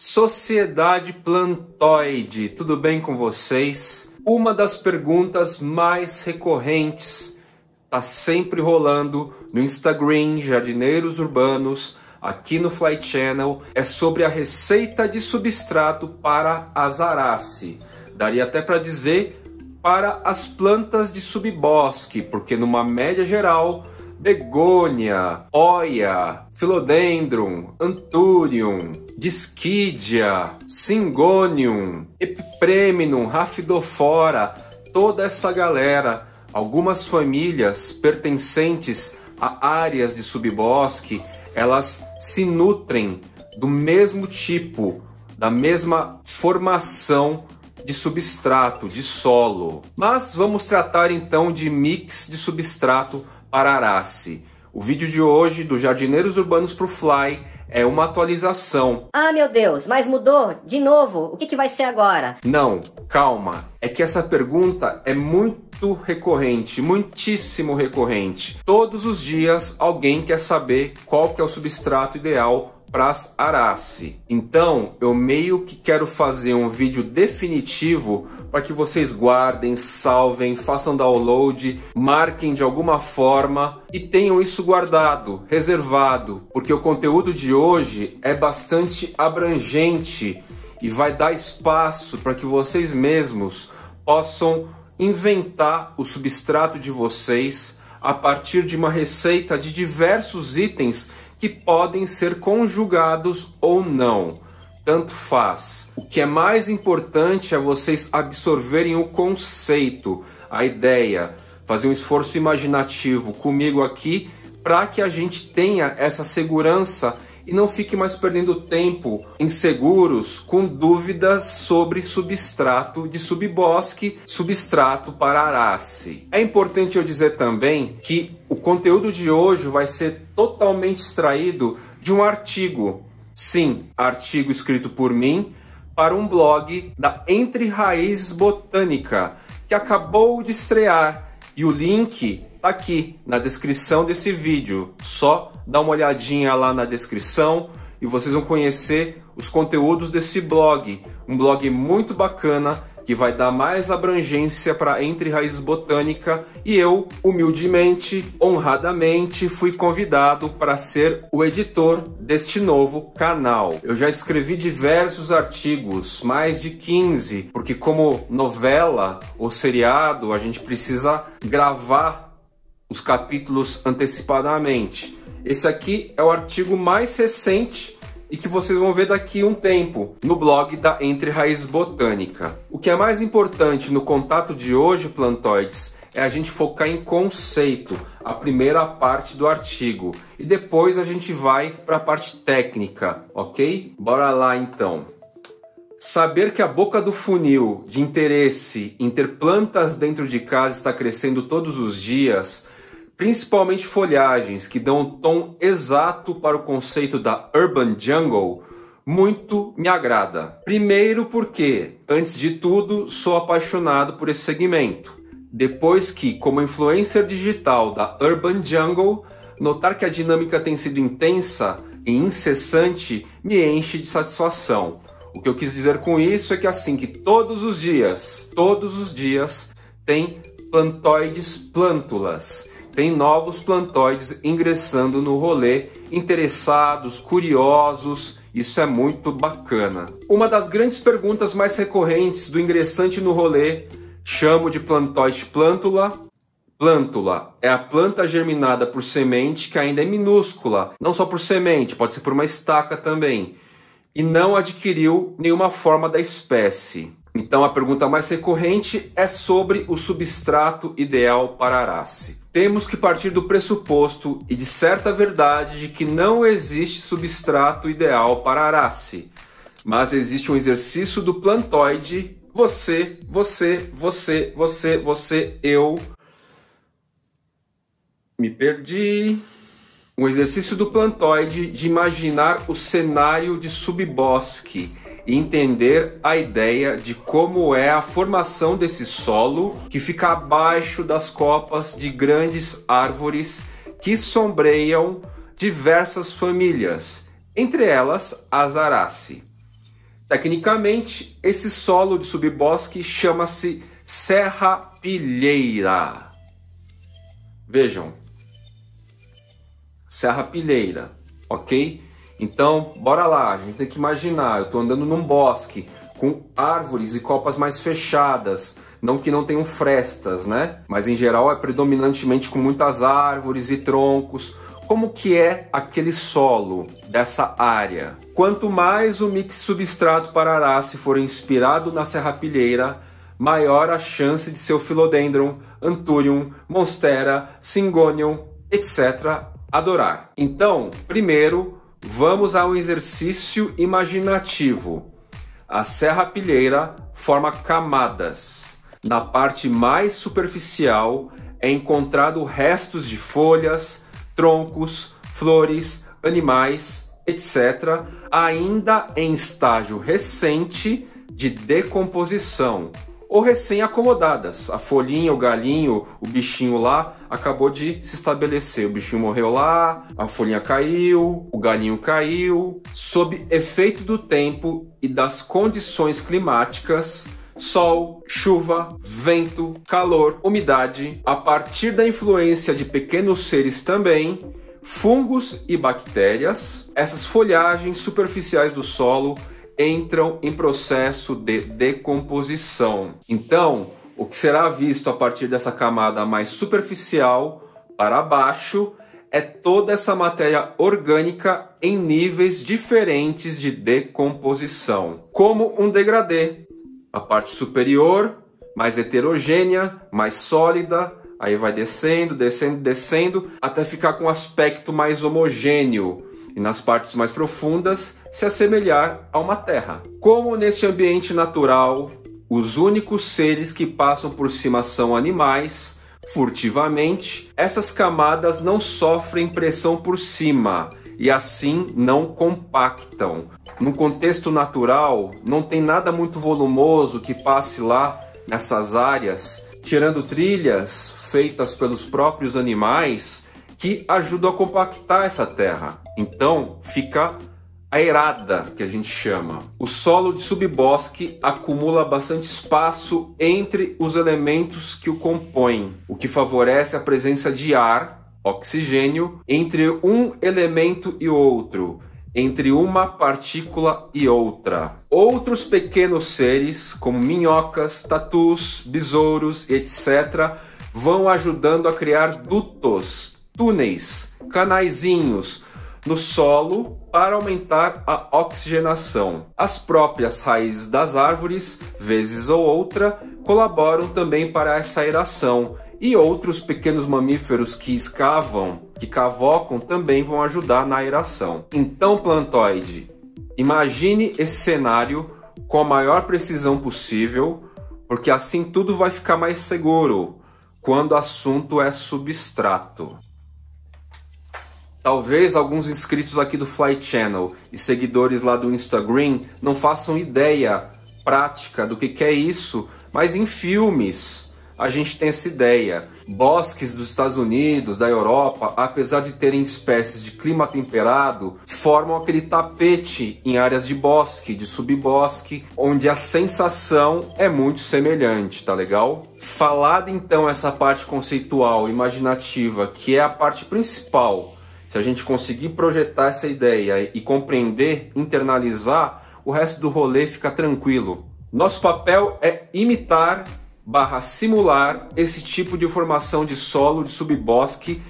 Sociedade Plantoide, tudo bem com vocês? Uma das perguntas mais recorrentes está sempre rolando no Instagram, Jardineiros Urbanos, aqui no Fly Channel, é sobre a receita de substrato para azarace. Daria até para dizer para as plantas de subbosque, porque numa média geral, begônia, oia, philodendron, anthurium, dischidia, syngonium, epipremnum, rhaphidophora, toda essa galera, algumas famílias pertencentes a áreas de subbosque, elas se nutrem do mesmo tipo, da mesma formação de substrato, de solo. Mas vamos tratar então de mix de substrato para arace. O vídeo de hoje do Jardineiros Urbanos pro Fly é uma atualização. Ah, meu Deus, mas mudou? De novo? O que vai ser agora? Não, calma. É que essa pergunta é muito recorrente, muitíssimo recorrente. Todos os dias alguém quer saber qual que é o substrato ideal para as arace. Então, eu meio que quero fazer um vídeo definitivo para que vocês guardem, salvem, façam download, marquem de alguma forma e tenham isso guardado, reservado, porque o conteúdo de hoje é bastante abrangente e vai dar espaço para que vocês mesmos possam inventar o substrato de vocês a partir de uma receita de diversos itens que podem ser conjugados ou não, tanto faz. O que é mais importante é vocês absorverem o conceito, a ideia, fazer um esforço imaginativo comigo aqui para que a gente tenha essa segurança e não fique mais perdendo tempo inseguros com dúvidas sobre substrato de subbosque, substrato para arace. É importante eu dizer também que o conteúdo de hoje vai ser totalmente extraído de um artigo. Sim, artigo escrito por mim para um blog da Entre Raízes Botânica, que acabou de estrear. E o link tá aqui na descrição desse vídeo. Só dá uma olhadinha lá na descrição e vocês vão conhecer os conteúdos desse blog. Um blog muito bacana que vai dar mais abrangência para Entre Raízes Botânica, e eu, humildemente, honradamente, fui convidado para ser o editor deste novo canal. Eu já escrevi diversos artigos, mais de 15, porque como novela ou seriado, a gente precisa gravar os capítulos antecipadamente. Esse aqui é o artigo mais recente e que vocês vão ver daqui a um tempo no blog da Entre Raízes Botânica. O que é mais importante no contato de hoje, plantoides, é a gente focar em conceito, a primeira parte do artigo, e depois a gente vai para a parte técnica, ok? Bora lá então. Saber que a boca do funil de interesse em ter plantas dentro de casa está crescendo todos os dias, principalmente folhagens que dão um tom exato para o conceito da Urban Jungle, muito me agrada. Primeiro porque, antes de tudo, sou apaixonado por esse segmento. Depois que, como influencer digital da Urban Jungle, notar que a dinâmica tem sido intensa e incessante me enche de satisfação. O que eu quis dizer com isso é que assim que todos os dias, tem plantoides plântulas. Tem novos plantoides ingressando no rolê, interessados, curiosos, isso é muito bacana. Uma das grandes perguntas mais recorrentes do ingressante no rolê, chamo de plantoide plântula. Plântula é a planta germinada por semente que ainda é minúscula, não só por semente, pode ser por uma estaca também, e não adquiriu nenhuma forma da espécie. Então a pergunta mais recorrente é sobre o substrato ideal para arace. Temos que partir do pressuposto e de certa verdade de que não existe substrato ideal para arace, mas existe um exercício do plantoide, eu me perdi. Um exercício do plantoide de imaginar o cenário de subbosque e entender a ideia de como é a formação desse solo que fica abaixo das copas de grandes árvores que sombreiam diversas famílias, entre elas as arace. Tecnicamente, esse solo de subbosque chama-se serrapilheira. Vejam, serrapilheira, ok? Então, bora lá, a gente tem que imaginar, eu estou andando num bosque com árvores e copas mais fechadas, não que não tenham frestas, né? Mas em geral é predominantemente com muitas árvores e troncos. Como que é aquele solo dessa área? Quanto mais o mix substrato para arace for inspirado na serrapilheira, maior a chance de seu Philodendron, Anthurium, Monstera, Syngonium, etc. adorar. Então, primeiro, vamos a um exercício imaginativo. A serrapilheira forma camadas. Na parte mais superficial é encontrado restos de folhas, troncos, flores, animais, etc., ainda em estágio recente de decomposição, ou recém-acomodadas. A folhinha, o galinho, o bichinho lá acabou de se estabelecer. O bichinho morreu lá, a folhinha caiu, o galinho caiu. Sob efeito do tempo e das condições climáticas, sol, chuva, vento, calor, umidade, a partir da influência de pequenos seres também, fungos e bactérias, essas folhagens superficiais do solo entram em processo de decomposição. Então, o que será visto a partir dessa camada mais superficial para baixo é toda essa matéria orgânica em níveis diferentes de decomposição, como um degradê. A parte superior, mais heterogênea, mais sólida, aí vai descendo, descendo, descendo, até ficar com um aspecto mais homogêneo, e nas partes mais profundas se assemelhar a uma terra. Como neste ambiente natural, os únicos seres que passam por cima são animais, furtivamente, essas camadas não sofrem pressão por cima, e assim não compactam. No contexto natural, não tem nada muito volumoso que passe lá nessas áreas, tirando trilhas feitas pelos próprios animais que ajudam a compactar essa terra. Então, fica aerada, que a gente chama. O solo de subbosque acumula bastante espaço entre os elementos que o compõem, o que favorece a presença de ar, oxigênio, entre um elemento e outro, entre uma partícula e outra. Outros pequenos seres, como minhocas, tatus, besouros, etc., vão ajudando a criar dutos, túneis, canaizinhos no solo para aumentar a oxigenação. As próprias raízes das árvores, vezes ou outra, colaboram também para essa aeração. E outros pequenos mamíferos que escavam, que cavocam, também vão ajudar na aeração. Então, plantoide, imagine esse cenário com a maior precisão possível, porque assim tudo vai ficar mais seguro quando o assunto é substrato. Talvez alguns inscritos aqui do Fly Channel e seguidores lá do Instagram não façam ideia prática do que é isso, mas em filmes a gente tem essa ideia. Bosques dos Estados Unidos, da Europa, apesar de terem espécies de clima temperado, formam aquele tapete em áreas de bosque, de subbosque, onde a sensação é muito semelhante, tá legal? Falada então essa parte conceitual, imaginativa, que é a parte principal, se a gente conseguir projetar essa ideia e compreender, internalizar, o resto do rolê fica tranquilo. Nosso papel é imitar / simular esse tipo de formação de solo de subbosque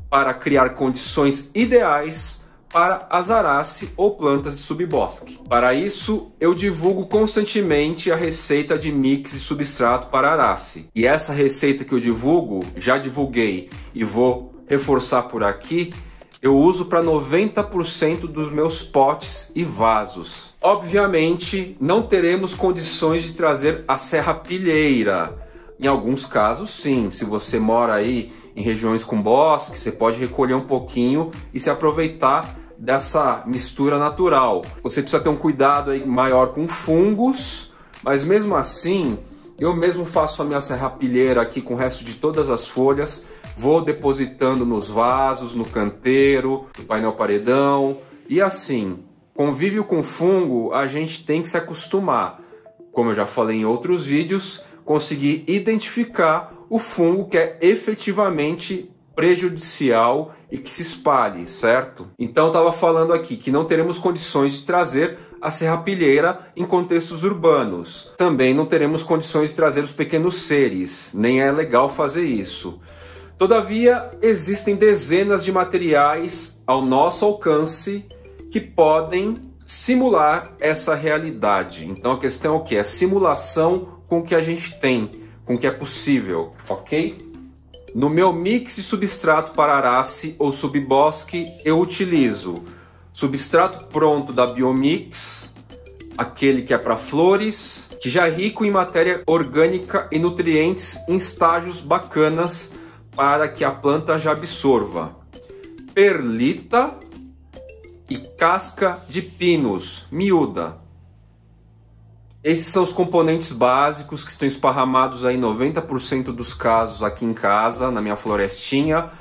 para criar condições ideais para as arace ou plantas de subbosque. Para isso, eu divulgo constantemente a receita de mix de substrato para arace. E essa receita que eu divulgo, já divulguei e vou reforçar por aqui, eu uso para 90% dos meus potes e vasos. Obviamente, não teremos condições de trazer a serrapilheira. Em alguns casos, sim. Se você mora aí em regiões com bosque, você pode recolher um pouquinho e se aproveitar dessa mistura natural. Você precisa ter um cuidado aí maior com fungos, mas mesmo assim, eu mesmo faço a minha serrapilheira aqui com o resto de todas as folhas, vou depositando nos vasos, no canteiro, no painel paredão, e assim, Convívio com fungo, a gente tem que se acostumar. Como eu já falei em outros vídeos, conseguir identificar o fungo que é efetivamente prejudicial e que se espalhe, certo? Então eu estava falando aqui que não teremos condições de trazer a serrapilheira em contextos urbanos. Também não teremos condições de trazer os pequenos seres, nem é legal fazer isso. Todavia, existem dezenas de materiais ao nosso alcance que podem simular essa realidade. Então a questão é o que? É simulação com o que a gente tem, com o que é possível, ok? No meu mix de substrato para arace ou subbosque, eu utilizo substrato pronto da Biomix, aquele que é para flores, que já é rico em matéria orgânica e nutrientes em estágios bacanas para que a planta já absorva. Perlita e casca de pinus miúda. Esses são os componentes básicos que estão esparramados aí em 90% dos casos aqui em casa, na minha florestinha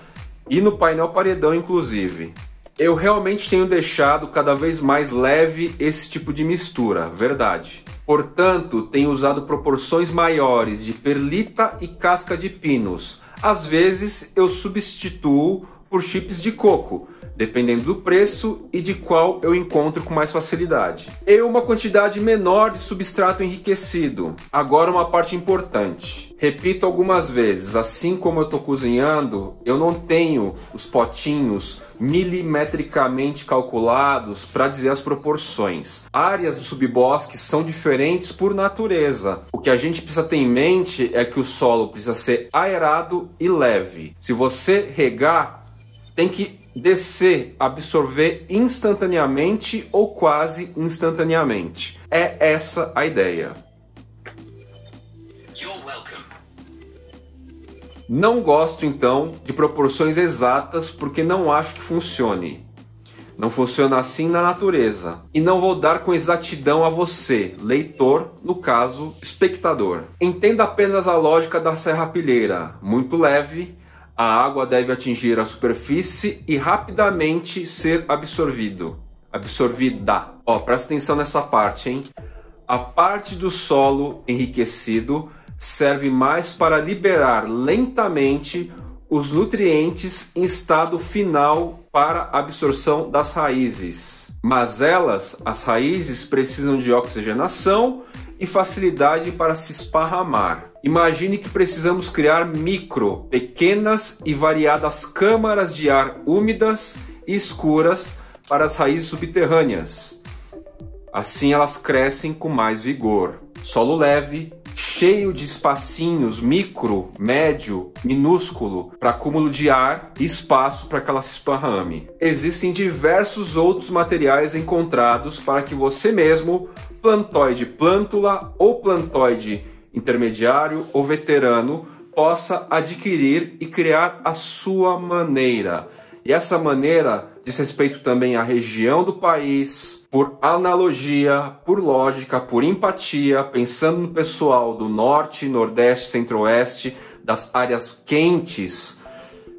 e no painel paredão inclusive. Eu realmente tenho deixado cada vez mais leve esse tipo de mistura, verdade. Portanto, tenho usado proporções maiores de perlita e casca de pinus. Às vezes eu substituo por chips de coco, dependendo do preço e de qual eu encontro com mais facilidade. E uma quantidade menor de substrato enriquecido. Agora uma parte importante. Repito algumas vezes, assim como eu estou cozinhando, eu não tenho os potinhos milimetricamente calculados para dizer as proporções. Áreas do subbosque são diferentes por natureza. O que a gente precisa ter em mente é que o solo precisa ser aerado e leve. Se você regar, tem que descer, absorver instantaneamente ou quase instantaneamente. É essa a ideia. Não gosto então de proporções exatas porque não acho que funcione. Não funciona assim na natureza. E não vou dar com exatidão a você, leitor, no caso, espectador. Entenda apenas a lógica da serrapilheira. Muito leve, a água deve atingir a superfície e rapidamente ser absorvida. Ó, presta atenção nessa parte, hein? A parte do solo enriquecido serve mais para liberar lentamente os nutrientes em estado final para absorção das raízes. Mas as raízes, precisam de oxigenação e facilidade para se esparramar. Imagine que precisamos criar pequenas e variadas câmaras de ar úmidas e escuras para as raízes subterrâneas. Assim elas crescem com mais vigor. Solo leve, cheio de espacinhos micro, médio, minúsculo para acúmulo de ar e espaço para que ela se esparrame. Existem diversos outros materiais encontrados para que você mesmo, plantoide plântula ou plantoide intermediário ou veterano, possa adquirir e criar a sua maneira. E essa maneira diz respeito também à região do país, por analogia, por lógica, por empatia, pensando no pessoal do norte, nordeste, centro-oeste, das áreas quentes.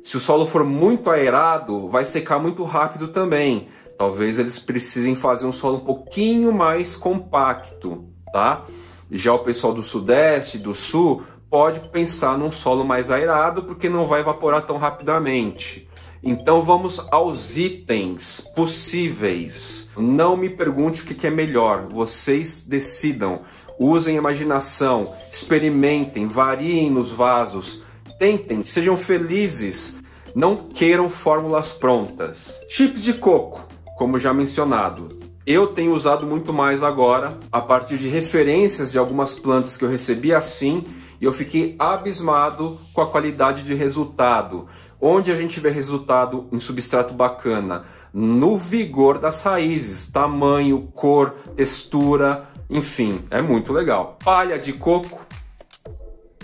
Se o solo for muito aerado, vai secar muito rápido também. Talvez eles precisem fazer um solo um pouquinho mais compacto, tá? Já o pessoal do sudeste, do sul, pode pensar num solo mais aerado, porque não vai evaporar tão rapidamente. Então vamos aos itens possíveis. Não me pergunte o que é melhor, vocês decidam. Usem a imaginação, experimentem, variem nos vasos, tentem, sejam felizes. Não queiram fórmulas prontas. Chips de coco, como já mencionado. Eu tenho usado muito mais agora, a partir de referências de algumas plantas que eu recebi assim, e eu fiquei abismado com a qualidade de resultado. Onde a gente vê resultado em substrato bacana? No vigor das raízes, tamanho, cor, textura, enfim, é muito legal. Palha de coco,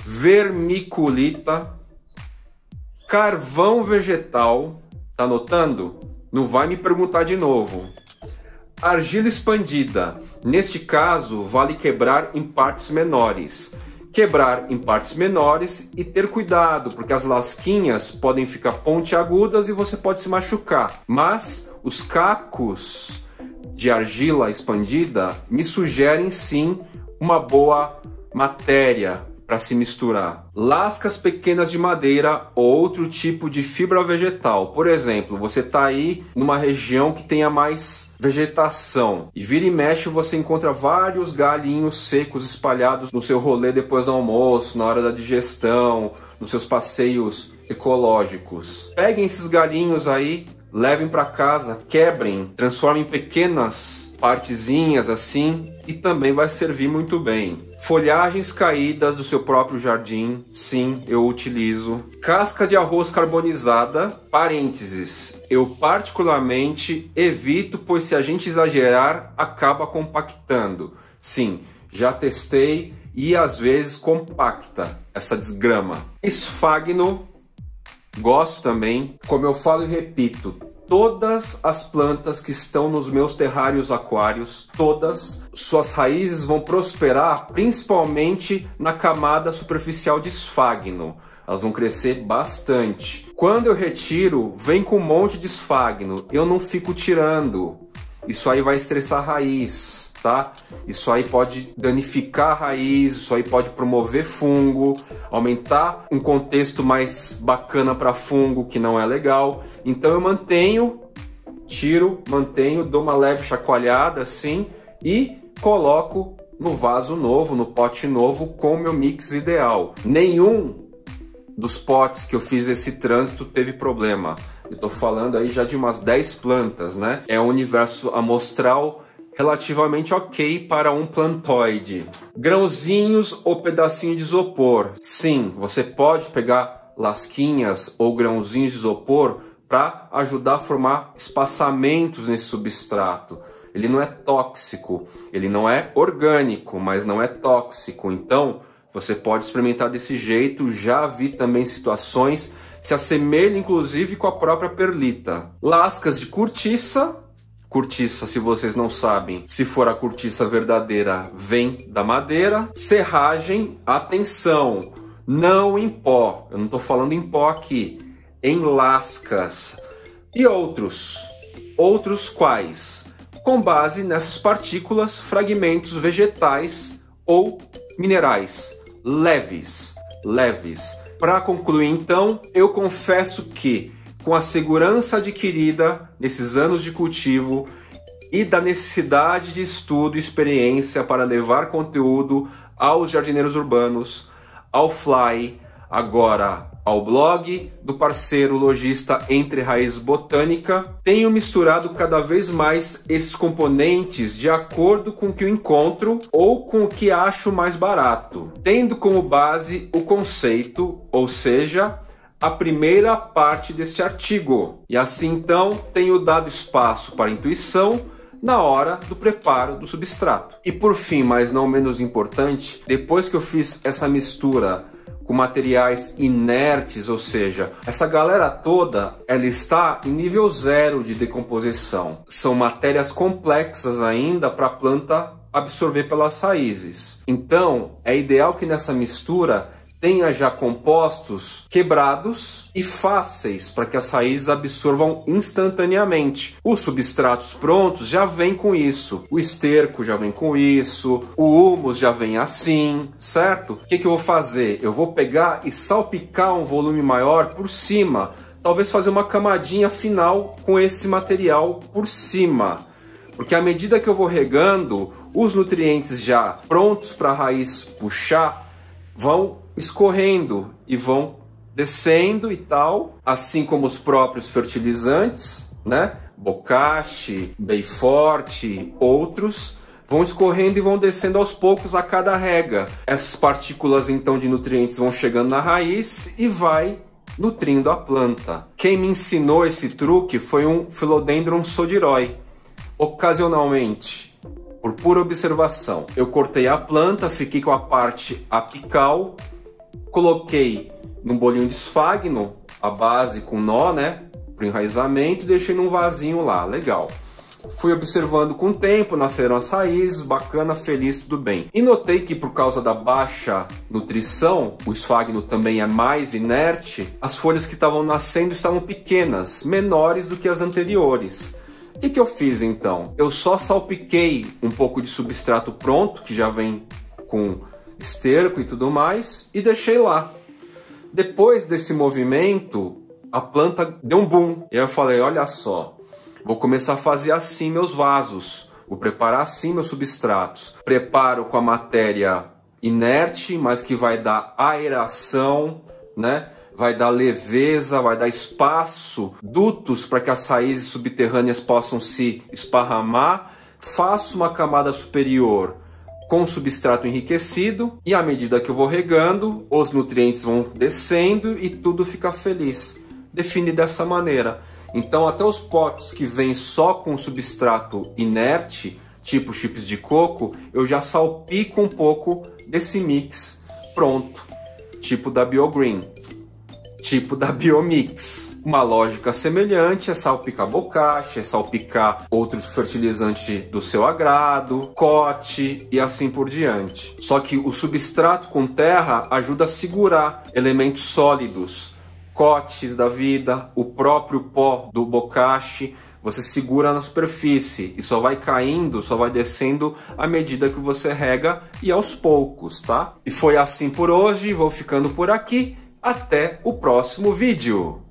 vermiculita, carvão vegetal, tá notando? Não vai me perguntar de novo. Argila expandida, neste caso vale quebrar em partes menores. Quebrar em partes menores e ter cuidado, porque as lasquinhas podem ficar pontiagudas e você pode se machucar. Mas os cacos de argila expandida me sugerem sim uma boa matéria para se misturar. Lascas pequenas de madeira ou outro tipo de fibra vegetal. Por exemplo, você está aí numa região que tenha mais vegetação e vira e mexe você encontra vários galinhos secos espalhados no seu rolê depois do almoço, na hora da digestão, nos seus passeios ecológicos. Peguem esses galinhos aí, levem para casa, quebrem, transformem em pequenas partezinhas assim e também vai servir muito bem. Folhagens caídas do seu próprio jardim, sim, eu utilizo. Casca de arroz carbonizada, parênteses, eu particularmente evito, pois se a gente exagerar, acaba compactando. Sim, já testei e às vezes compacta essa desgrama. Esfagno, gosto também. Como eu falo e repito, todas as plantas que estão nos meus terrários aquários, todas suas raízes vão prosperar principalmente na camada superficial de esfagno. Elas vão crescer bastante. Quando eu retiro, vem com um monte de esfagno. Eu não fico tirando. Isso aí vai estressar a raiz, tá? Isso aí pode danificar a raiz, isso aí pode promover fungo, aumentar um contexto mais bacana para fungo, que não é legal. Então eu mantenho, tiro, mantenho, dou uma leve chacoalhada assim e coloco no vaso novo, no pote novo com o meu mix ideal. Nenhum dos potes que eu fiz esse trânsito teve problema. Eu tô falando aí já de umas 10 plantas, né? É um universo amostral relativamente ok para um plantoide. Grãozinhos ou pedacinho de isopor. Sim, você pode pegar lasquinhas ou grãozinhos de isopor para ajudar a formar espaçamentos nesse substrato. Ele não é tóxico, ele não é orgânico, mas não é tóxico. Então, você pode experimentar desse jeito. Já vi também situações, se assemelha inclusive com a própria perlita. Lascas de cortiça. Cortiça, se vocês não sabem, se for a cortiça verdadeira, vem da madeira. Serragem, atenção, não em pó. Eu não estou falando em pó aqui, em lascas. E outros quais? Com base nessas partículas, fragmentos vegetais ou minerais, leves. Para concluir então, eu confesso que com a segurança adquirida nesses anos de cultivo e da necessidade de estudo e experiência para levar conteúdo aos jardineiros urbanos, ao Fly, agora ao blog do parceiro lojista Entre Raízes Botânica, tenho misturado cada vez mais esses componentes de acordo com o que eu encontro ou com o que acho mais barato, tendo como base o conceito, ou seja, a primeira parte deste artigo. E assim então tenho dado espaço para a intuição na hora do preparo do substrato. E por fim, mas não menos importante, depois que eu fiz essa mistura com materiais inertes, ou seja, essa galera toda, ela está em nível 0 de decomposição. São matérias complexas ainda para a planta absorver pelas raízes. Então, é ideal que nessa mistura tenha já compostos quebrados e fáceis para que as raízes absorvam instantaneamente. Os substratos prontos já vêm com isso, o esterco já vem com isso, o humus já vem assim, certo? O que eu vou fazer? Eu vou pegar e salpicar um volume maior por cima, talvez fazer uma camadinha final com esse material por cima. Porque à medida que eu vou regando, os nutrientes já prontos para a raiz puxar vão escorrendo e vão descendo e tal, assim como os próprios fertilizantes, né? Bocashi, Bayforte, outros, vão escorrendo e vão descendo aos poucos a cada rega. Essas partículas então de nutrientes vão chegando na raiz e vai nutrindo a planta. Quem me ensinou esse truque foi um Philodendron Sodiroi. Ocasionalmente, por pura observação, eu cortei a planta, fiquei com a parte apical, coloquei num bolinho de esfagno, a base com nó, né, para o enraizamento, e deixei num vasinho lá, legal. Fui observando com o tempo, nasceram as raízes, bacana, feliz, tudo bem. E notei que por causa da baixa nutrição, o esfagno também é mais inerte, as folhas que estavam nascendo estavam pequenas, menores do que as anteriores. O que eu fiz então? Eu só salpiquei um pouco de substrato pronto, que já vem com esterco e tudo mais, e deixei lá. Depois desse movimento, a planta deu um boom. E aí eu falei, olha só, vou começar a fazer assim meus vasos. Vou preparar assim meus substratos. Preparo com a matéria inerte, mas que vai dar aeração, né? Vai dar leveza, vai dar espaço, dutos para que as raízes subterrâneas possam se esparramar. Faço uma camada superior com substrato enriquecido e à medida que eu vou regando, os nutrientes vão descendo e tudo fica feliz. Define dessa maneira. Então até os potes que vêm só com substrato inerte, tipo chips de coco, eu já salpico um pouco desse mix pronto, tipo da BioGreen, tipo da Biomix. Uma lógica semelhante é salpicar bocache, é salpicar outros fertilizantes do seu agrado, cote e assim por diante. Só que o substrato com terra ajuda a segurar elementos sólidos, cotes da vida, o próprio pó do bocache. Você segura na superfície e só vai caindo, só vai descendo à medida que você rega e aos poucos, tá? E foi assim por hoje, vou ficando por aqui. Até o próximo vídeo!